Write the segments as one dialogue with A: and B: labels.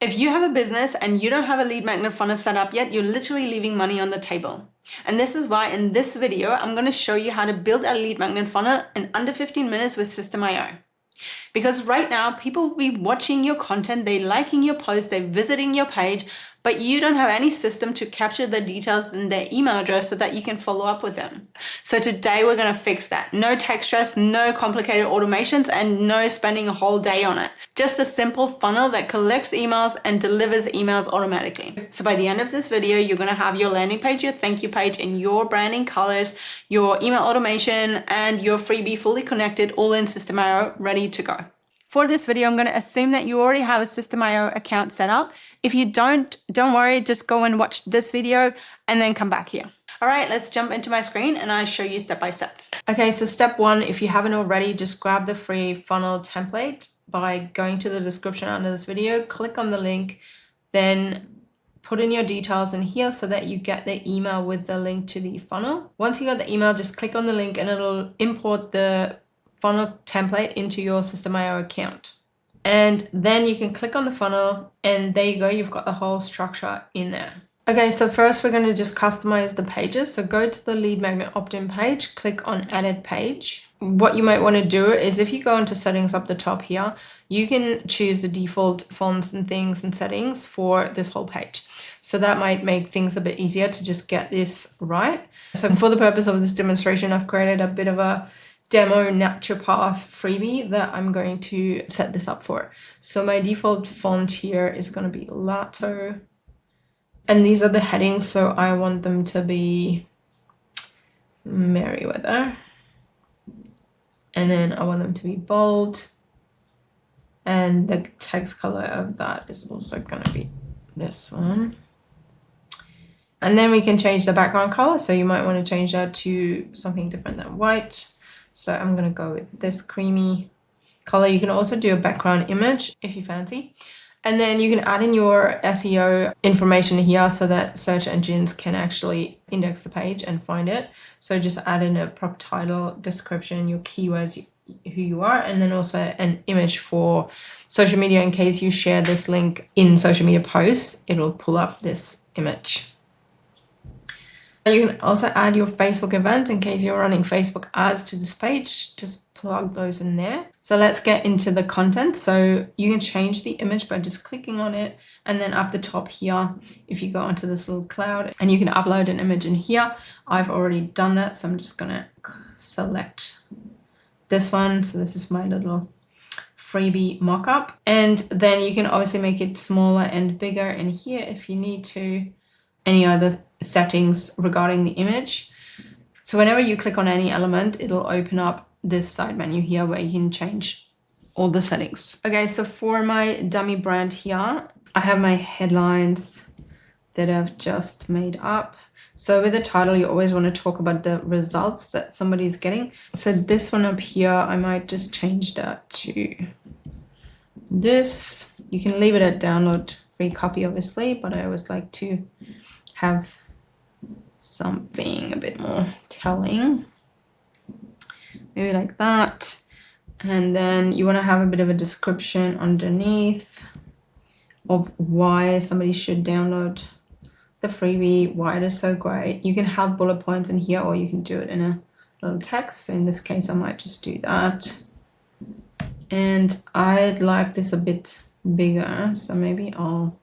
A: If you have a business and you don't have a lead magnet funnel set up yet, you're literally leaving money on the table. And this is why in this video, I'm going to show you how to build a lead magnet funnel in under 15 minutes with System.io. Because right now, people will be watching your content, they're liking your post, they're visiting your page, but you don't have any system to capture the details in their email address so that you can follow up with them. So today we're going to fix that. No tech stress, no complicated automations, and no spending a whole day on it. Just a simple funnel that collects emails and delivers emails automatically. So by the end of this video, you're going to have your landing page, your thank you page, and your branding colors, your email automation, and your freebie fully connected, all in System.io, ready to go. For this video, I'm going to assume that you already have a System.io account set up. If you don't worry, just go and watch this video and then come back here. All right, let's jump into my screen and I'll show you step by step. Okay, so step one, if you haven't already, just grab the free funnel template by going to the description under this video, click on the link, then put in your details in here so that you get the email with the link to the funnel. Once you got the email, just click on the link and it'll import the funnel template into your System.io account. And then you can click on the funnel and there you go, you've got the whole structure in there. Okay, so first we're going to just customize the pages. So go to the lead magnet opt-in page, click on edit page. What you might want to do is if you go into settings up the top here, you can choose the default fonts and things and settings for this whole page. So that might make things a bit easier to just get this right. So for the purpose of this demonstration, I've created a bit of a demo naturopath freebie that I'm going to set this up for. So my default font here is going to be Lato. And these are the headings, so I want them to be Merriweather. And then I want them to be bold. And the text color of that is also going to be this one. And then we can change the background color. So you might want to change that to something different than white. So I'm going to go with this creamy color. You can also do a background image if you fancy. And then you can add in your SEO information here so that search engines can actually index the page and find it. So just add in a proper title, description, your keywords, who you are, and then also an image for social media in case you share this link in social media posts, it'll pull up this image. You can also add your Facebook events in case you're running Facebook ads to this page. Just plug those in there. So let's get into the content. So you can change the image by just clicking on it. And then up the top here, if you go onto this little cloud and you can upload an image in here. I've already done that. So I'm just going to select this one. So this is my little freebie mockup. And then you can obviously make it smaller and bigger in here if you need to. Any other settings regarding the image. So whenever you click on any element, it'll open up this side menu here where you can change all the settings. Okay, so for my dummy brand here, I have my headlines that I've just made up. So with the title, you always want to talk about the results that somebody's getting. So this one up here, I might just change that to this. You can leave it at download free copy, obviously, but I always like to have something a bit more telling, maybe like that. And then you want to have a bit of a description underneath of why somebody should download the freebie, why it is so great. You can have bullet points in here or you can do it in a little text. So in this case, I might just do that. And I'd like this a bit bigger, so maybe I'll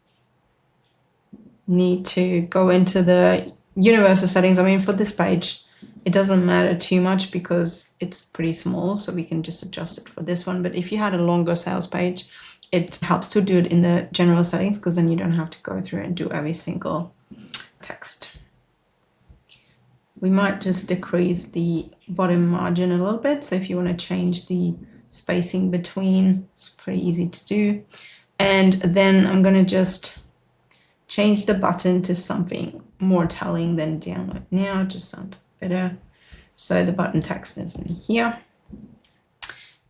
A: need to go into the universal settings. I mean, for this page, it doesn't matter too much because it's pretty small, so we can just adjust it for this one. But if you had a longer sales page, it helps to do it in the general settings because then you don't have to go through and do every single text. We might just decrease the bottom margin a little bit. So if you want to change the spacing between, it's pretty easy to do. And then I'm going to just change the button to something more telling than download now, just sounds better. So the button text is in here.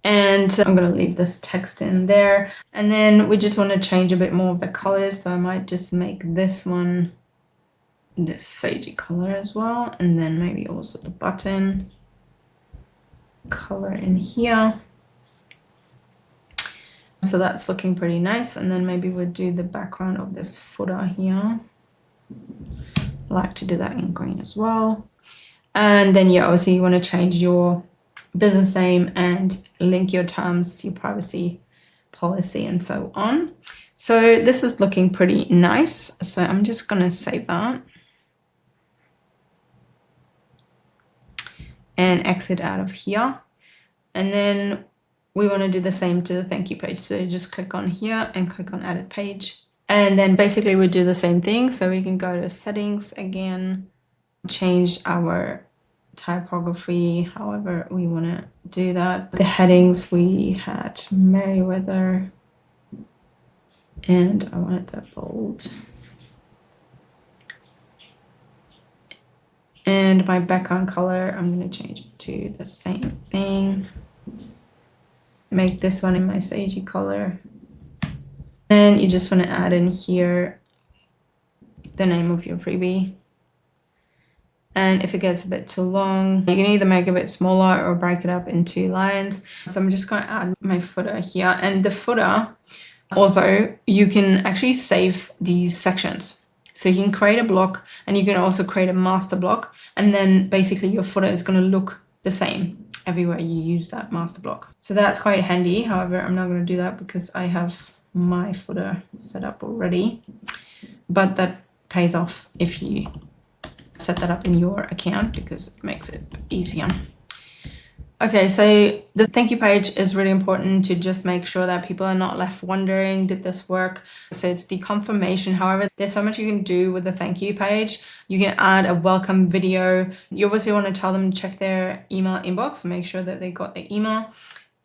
A: And I'm going to leave this text in there. And then we just want to change a bit more of the colors. So I might just make this one this sagey color as well. And then maybe also the button color in here. So that's looking pretty nice. And then maybe we'll do the background of this footer here. I like to do that in green as well. And then yeah, obviously you want to change your business name and link your terms, your privacy policy and so on. So this is looking pretty nice. So I'm just going to save that and exit out of here. And then we want to do the same to the thank you page. So just click on here and click on edit page. And then basically we do the same thing. So we can go to settings again, change our typography, however we want to do that. The headings, we had Merriweather and I wanted that bold. And my background color, I'm going to change it to the same thing. Make this one in my sagey color. And you just want to add in here the name of your freebie. And if it gets a bit too long, you can either make it a bit smaller or break it up into lines. So I'm just going to add my footer here. And the footer, also, you can actually save these sections. So you can create a block and you can also create a master block. And then basically your footer is going to look the same everywhere you use that master block. So that's quite handy. However, I'm not going to do that because I have my footer set up already. But that pays off if you set that up in your account because it makes it easier. Okay, so the thank you page is really important to just make sure that people are not left wondering, did this work? So it's the confirmation. However, there's so much you can do with the thank you page. You can add a welcome video. You obviously want to tell them to check their email inbox, make sure that they got the email.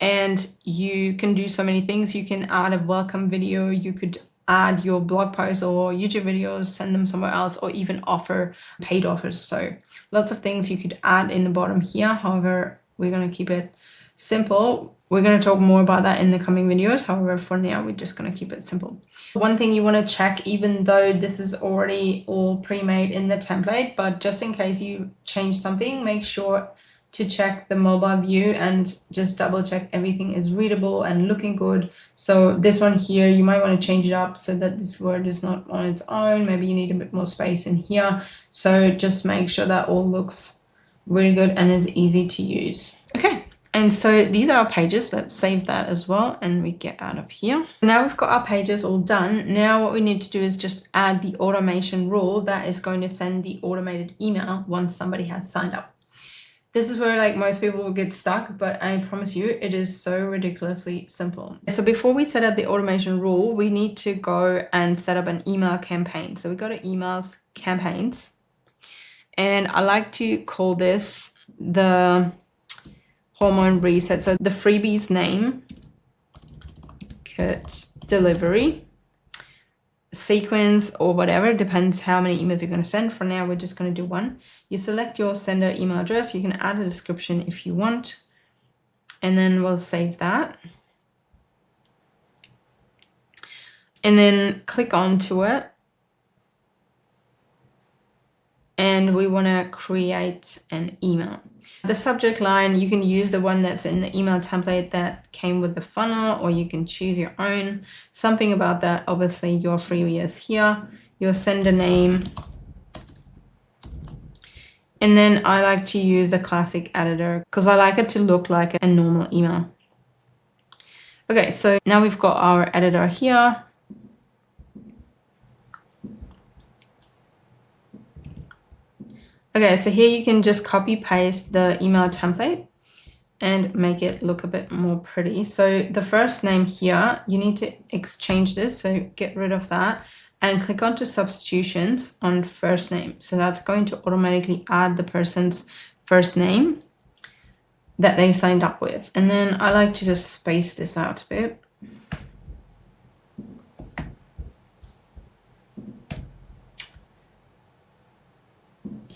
A: And you can do so many things. You can add a welcome video. You could add your blog posts or YouTube videos, send them somewhere else, or even offer paid offers. So lots of things you could add in the bottom here. However, we're going to keep it simple. We're going to talk more about that in the coming videos. However, for now, we're just going to keep it simple. One thing you want to check, even though this is already all pre-made in the template, but just in case you change something, make sure to check the mobile view and just double check everything is readable and looking good. So this one here, you might want to change it up so that this word is not on its own. Maybe you need a bit more space in here. So just make sure that all looks really good and is easy to use. Okay, and so these are our pages. Let's save that as well and we get out of here. Now we've got our pages all done. Now what we need to do is just add the automation rule that is going to send the automated email once somebody has signed up. This is where like most people will get stuck, but I promise you it is so ridiculously simple. So before we set up the automation rule, we need to go and set up an email campaign. So we go to emails, campaigns, and I like to call this the hormone reset. So the freebie's name, Kurt Delivery, sequence or whatever, depends how many emails you're going to send. For now, we're just going to do one. You select your sender email address. You can add a description if you want, and then we'll save that. And then click onto it. And we want to create an email. The subject line, you can use the one that's in the email template that came with the funnel, or you can choose your own. Something about that, obviously your freebie is here, your sender name. And then I like to use the classic editor because I like it to look like a normal email. Okay, so now we've got our editor here. Okay, so here you can just copy paste the email template and make it look a bit more pretty. So the first name here, you need to exchange this. So get rid of that and click onto substitutions on first name. So that's going to automatically add the person's first name that they signed up with. And then I like to just space this out a bit.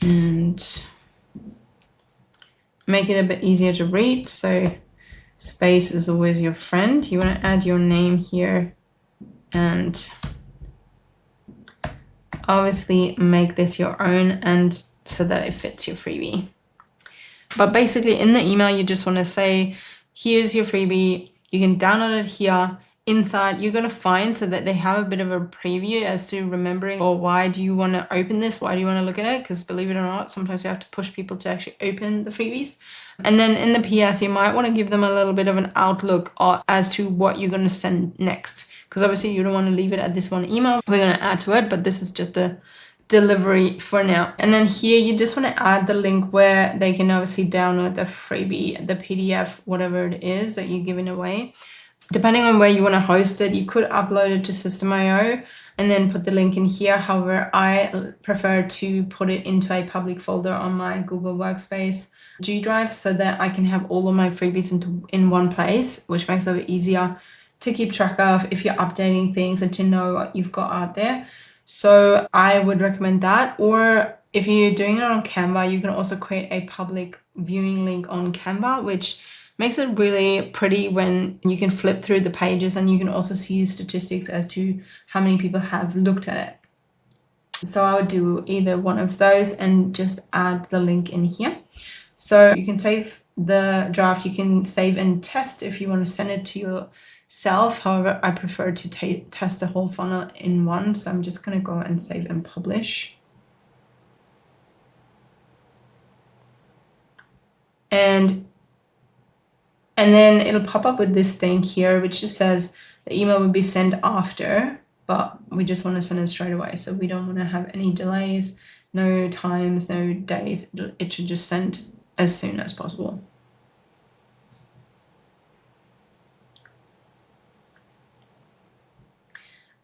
A: And make it a bit easier to read. So space is always your friend. You want to add your name here and obviously make this your own and so that it fits your freebie. But basically in the email, you just want to say, here's your freebie. You can download it here. inside you're going to find so that they have a bit of a preview as to remembering, or why do you want to open this, why do you want to look at it, because believe it or not, sometimes you have to push people to actually open the freebies. And then in the PS you might want to give them a little bit of an outlook as to what you're going to send next, because obviously you don't want to leave it at this one email. We're going to add to it, but this is just the delivery for now. And then here you just want to add the link where they can obviously download the freebie, the PDF, whatever it is that you're giving away. Depending on where you want to host it, you could upload it to System.io and then put the link in here. However, I prefer to put it into a public folder on my Google Workspace G Drive so that I can have all of my freebies in one place, which makes it easier to keep track of if you're updating things and to know what you've got out there. So I would recommend that. Or if you're doing it on Canva, you can also create a public viewing link on Canva, which makes it really pretty when you can flip through the pages and you can also see statistics as to how many people have looked at it. So I would do either one of those and just add the link in here. So you can save the draft, you can save and test if you want to send it to yourself. However, I prefer to test the whole funnel in one. So I'm just going to go and save and publish. And then it'll pop up with this thing here, which just says the email will be sent after, but we just want to send it straight away. So we don't want to have any delays, no times, no days. It should just send as soon as possible.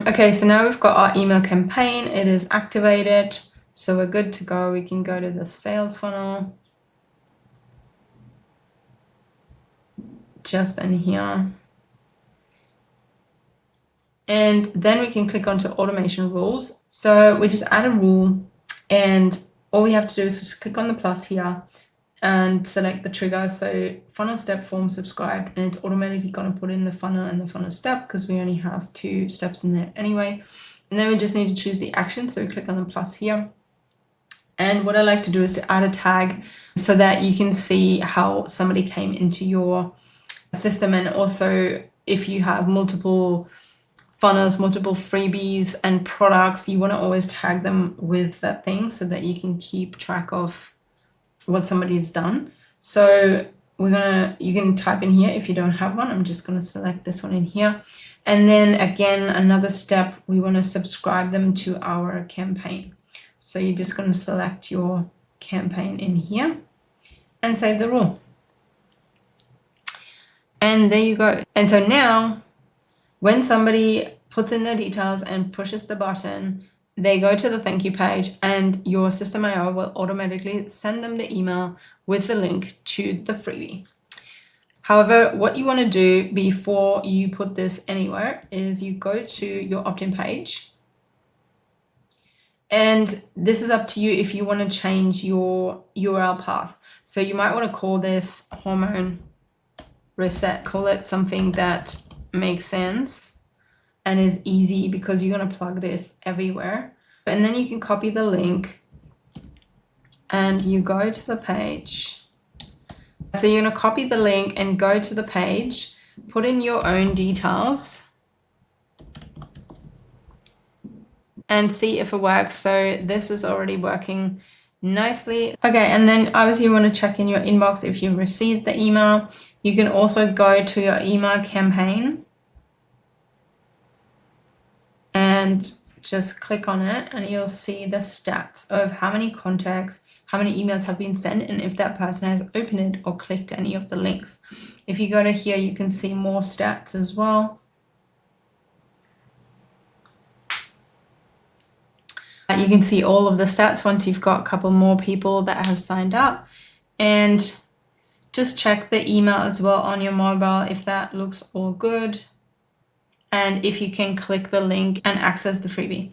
A: Okay, so now we've got our email campaign. It is activated. So we're good to go. We can go to the sales funnel. Just in here. And then we can click onto automation rules. So we just add a rule, and all we have to do is just click on the plus here and select the trigger. So funnel step form subscribe, and it's automatically going to put in the funnel and the funnel step because we only have 2 steps in there anyway. And then we just need to choose the action. So we click on the plus here. And what I like to do is to add a tag so that you can see how somebody came into your system. And also if you have multiple funnels, multiple freebies and products, you want to always tag them with that thing so that you can keep track of what somebody's done. So you can type in here if you don't have one. I'm just going to select this one in here. And then again, another step, we want to subscribe them to our campaign. So you're just going to select your campaign in here and save the rule. And there you go. And so now when somebody puts in their details and pushes the button, they go to the thank you page and your System.io will automatically send them the email with the link to the freebie. However, what you want to do before you put this anywhere is you go to your opt-in page. And this is up to you if you want to change your URL path. So you might want to call this hormone reset, call it something that makes sense and is easy because you're going to plug this everywhere. And then you can copy the link and you go to the page. So you're going to copy the link and go to the page, put in your own details and see if it works. So this is already working nicely. Okay, and then obviously you want to check in your inbox if you received the email. You can also go to your email campaign and just click on it and you'll see the stats of how many contacts, how many emails have been sent, and if that person has opened it or clicked any of the links. If you go to here, you can see more stats as well. You can see all of the stats once you've got a couple more people that have signed up. And just check the email as well on your mobile if that looks all good. And if you can click the link and access the freebie.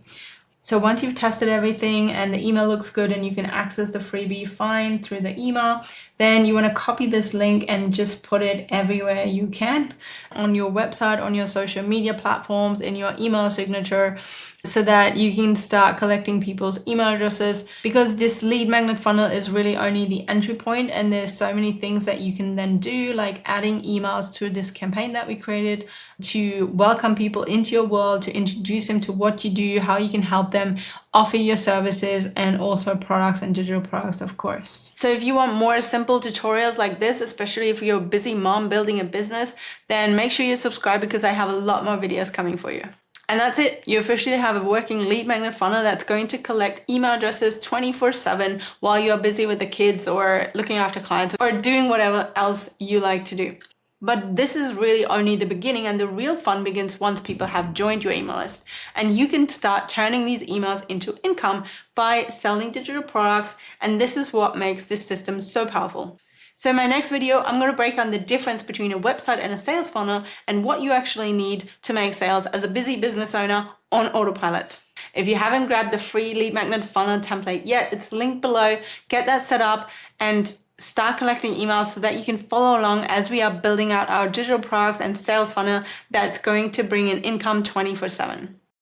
A: So once you've tested everything and the email looks good and you can access the freebie fine through the email, then you want to copy this link and just put it everywhere you can, on your website, on your social media platforms, in your email signature, so that you can start collecting people's email addresses, because this lead magnet funnel is really only the entry point, and there's so many things that you can then do, like adding emails to this campaign that we created to welcome people into your world, to introduce them to what you do, how you can help them, offer your services, and also products and digital products, of course. So if you want more simple tutorials like this, especially if you're a busy mom building a business, then make sure you subscribe, because I have a lot more videos coming for you. And that's it. You officially have a working lead magnet funnel that's going to collect email addresses 24/7 while you're busy with the kids or looking after clients or doing whatever else you like to do. But this is really only the beginning, and the real fun begins once people have joined your email list. And you can start turning these emails into income by selling digital products. And this is what makes this system so powerful. So in my next video, I'm going to break down the difference between a website and a sales funnel and what you actually need to make sales as a busy business owner on autopilot. If you haven't grabbed the free lead magnet funnel template yet, it's linked below. Get that set up and start collecting emails so that you can follow along as we are building out our digital products and sales funnel that's going to bring in income 24/7.